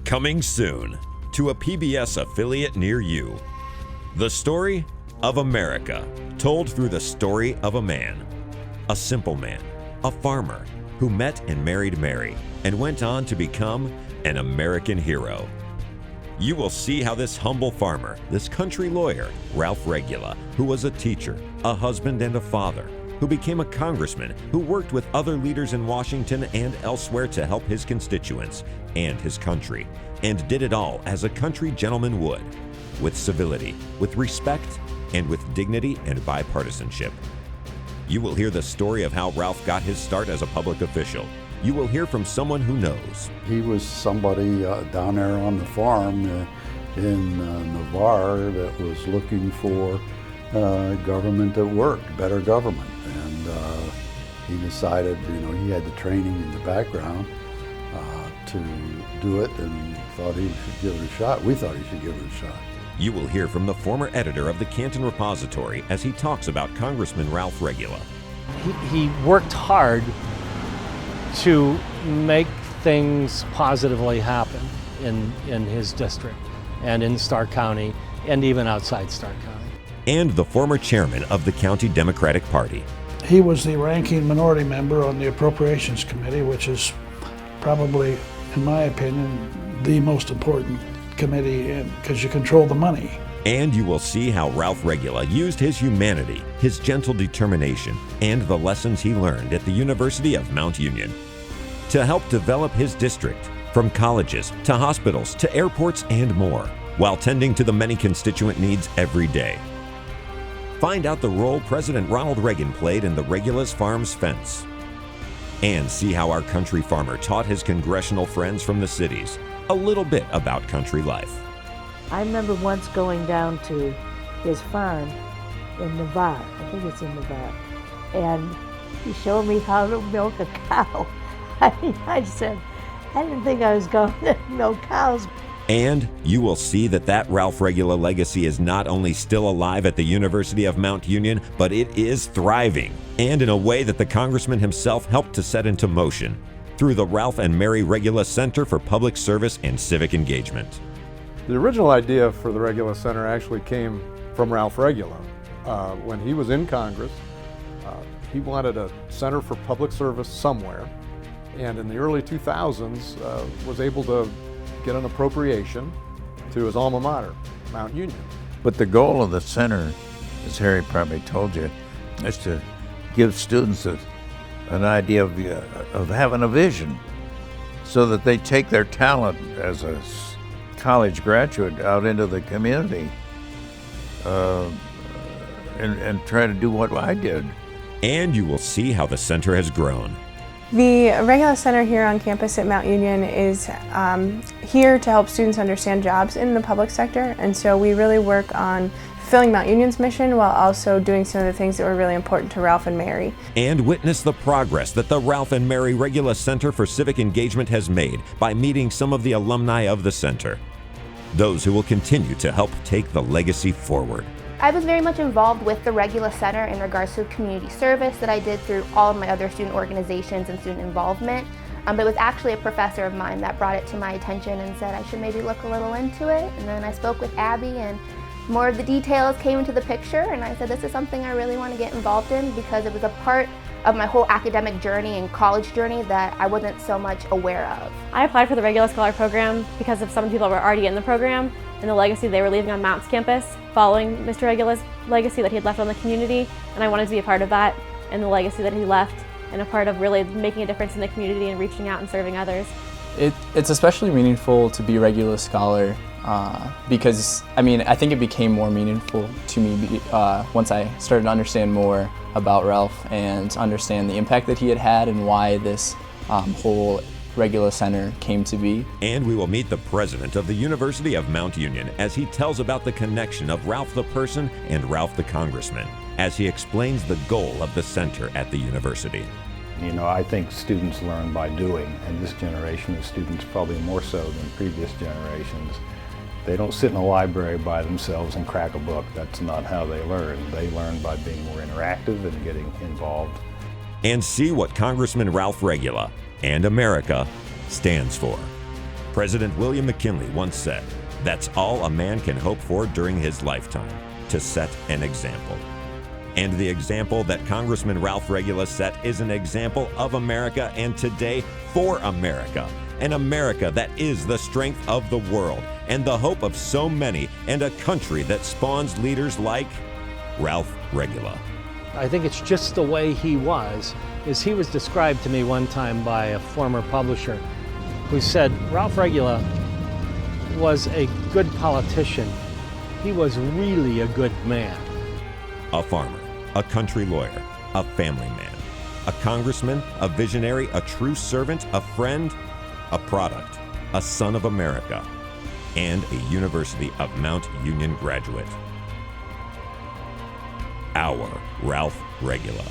Coming soon to a PBS affiliate near you. The story of America, told through the story of a man. A simple man, a farmer, who met and married Mary and went on to become an American hero. You will see how this humble farmer, this country lawyer, Ralph Regula, who was a teacher, a husband, and a father, who became a congressman, who worked with other leaders in Washington and elsewhere to help his constituents and his country, and did it all as a country gentleman would, with civility, with respect, and with dignity and bipartisanship. You will hear the story of how Ralph got his start as a public official. You will hear from someone who knows. He was somebody down there on the farm in Navarre that was looking for government that worked, better government. And he decided, he had the training in the background to do it, and thought he should give it a shot. We thought he should give it a shot. You will hear from the former editor of the Canton Repository as he talks about Congressman Ralph Regula. He worked hard to make things positively happen in his district and in Stark County and even outside Stark County. And the former chairman of the County Democratic Party. He was the ranking minority member on the Appropriations Committee, which is probably, in my opinion, the most important committee because you control the money. And you will see how Ralph Regula used his humanity, his gentle determination, and the lessons he learned at the University of Mount Union to help develop his district, from colleges to hospitals to airports and more, while tending to the many constituent needs every day. Find out the role President Ronald Reagan played in the Regula's Farms fence. And see how our country farmer taught his congressional friends from the cities a little bit about country life. I remember once going down to his farm in Navarre, I think it's in Navarre, and he showed me how to milk a cow. I said, I didn't think I was going to milk cows. And you will see that Ralph Regula legacy is not only still alive at the University of Mount Union, but it is thriving, and in a way that the congressman himself helped to set into motion through the Ralph and Mary Regula Center for Public Service and Civic Engagement. The original idea for the Regula Center actually came from Ralph Regula. When he was in Congress, he wanted a center for public service somewhere, and in the early 2000s was able to get an appropriation to his alma mater, Mount Union. But the goal of the center, as Harry probably told you, is to give students an idea of having a vision, so that they take their talent as a college graduate out into the community and try to do what I did. And you will see how the center has grown. The Regula Center here on campus at Mount Union is here to help students understand jobs in the public sector, and so we really work on fulfilling Mount Union's mission while also doing some of the things that were really important to Ralph and Mary. And witness the progress that the Ralph and Mary Regula Center for Civic Engagement has made by meeting some of the alumni of the center, those who will continue to help take the legacy forward. I was very much involved with the Regula Center in regards to community service that I did through all of my other student organizations and student involvement. But it was actually a professor of mine that brought it to my attention and said I should maybe look a little into it. And then I spoke with Abby, and more of the details came into the picture, and I said this is something I really want to get involved in because it was a part of my whole academic journey and college journey that I wasn't so much aware of. I applied for the Regula Scholar Program because of some people that were already in the program and the legacy they were leaving on Mounts campus, following Mr. Regula's legacy that he had left on the community, and I wanted to be a part of that and the legacy that he left, and a part of really making a difference in the community and reaching out and serving others. It's especially meaningful to be a Regula Scholar because, I think it became more meaningful to me once I started to understand more about Ralph and understand the impact that he had had and why this whole Regula Center came to be. And we will meet the president of the University of Mount Union as he tells about the connection of Ralph the person and Ralph the congressman, as he explains the goal of the center at the university. I think students learn by doing, and this generation of students probably more so than previous generations. They don't sit in a library by themselves and crack a book. That's not how they learn. They learn by being more interactive and getting involved. And see what Congressman Ralph Regula and America stands for. President William McKinley once said, "That's all a man can hope for during his lifetime, to set an example." And the example that Congressman Ralph Regula set is an example of America, and today for America. An America that is the strength of the world and the hope of so many, and a country that spawns leaders like Ralph Regula. I think it's just the way he was. As he was described to me one time by a former publisher who said Ralph Regula was a good politician. He was really a good man. A farmer, a country lawyer, a family man, a congressman, a visionary, a true servant, a friend, a product, a son of America, and a University of Mount Union graduate. Our Ralph Regula.